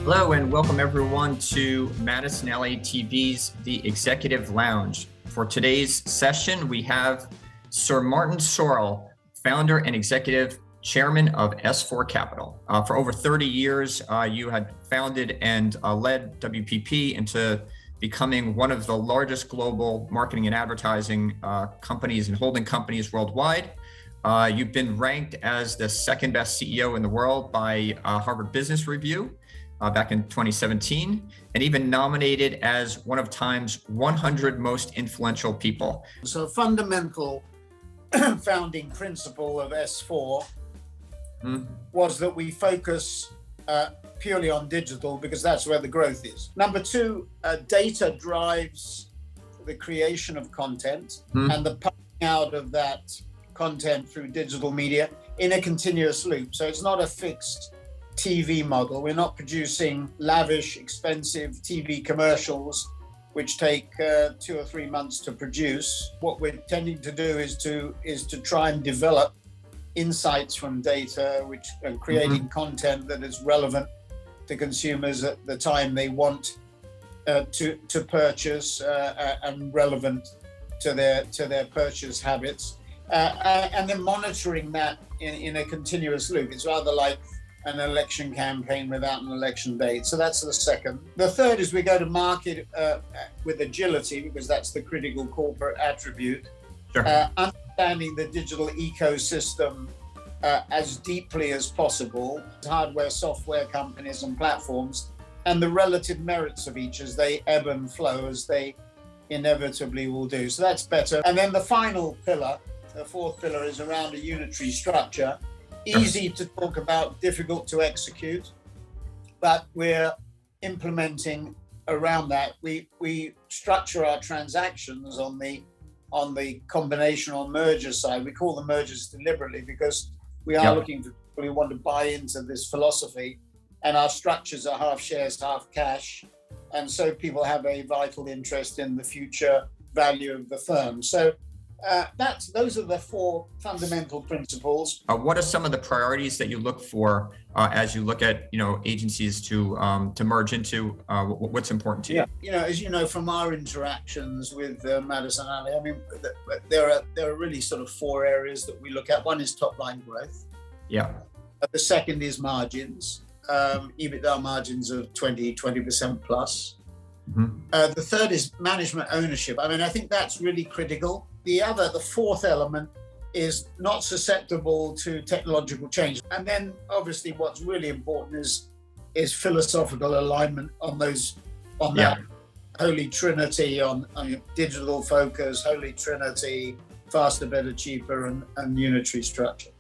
Hello and welcome everyone to Madison LA TV's The Executive Lounge. For today's session, we have Sir Martin Sorrell, founder and executive chairman of S4 Capital. For over 30 years, you had founded and led WPP into becoming one of the largest global marketing and advertising companies and holding companies worldwide. You've been ranked as the second best CEO in the world by Harvard Business Review back in 2017, and even nominated as one of Time's 100 most influential people. So a fundamental founding principle of S4 was that we focus purely on digital because that's where the growth is. Number two, data drives the creation of content and the pumping out of that content through digital media in a continuous loop. So it's not a fixed TV model. We're not producing lavish, expensive TV commercials, which take 2 or 3 months to produce. What we're tending to do is to try and develop insights from data, which are creating content that is relevant to consumers at the time they want to purchase and relevant to their purchase habits, and then monitoring that in a continuous loop. It's rather like an election campaign without an election date. So that's the second. The third is we go to market with agility, because that's the critical corporate attribute. Sure. Understanding the digital ecosystem as deeply as possible, hardware, software companies and platforms, and the relative merits of each as they ebb and flow, as they inevitably will do. So that's better. And then the final pillar, the fourth pillar, is around a unitary structure. Easy to talk about, difficult to execute, but we're implementing around that. We structure our transactions on the combination or merger side. We call them mergers deliberately because we are looking for people who want to buy into this philosophy, and our structures are half shares, half cash, and so people have a vital interest in the future value of the firm. So those are the four fundamental principles. What are some of the priorities that you look for as you look at agencies to merge into? What's important to you? As you know from our interactions with Madison Alley, I mean, there are really sort of four areas that we look at. One is top line growth. Yeah. The second is margins, EBITDA margins of 20% plus. The third is management ownership. I mean, I think that's really critical. The fourth element is not susceptible to technological change. And then obviously what's really important is philosophical alignment on that holy trinity, on digital focus, holy trinity, faster, better, cheaper, and unitary structure.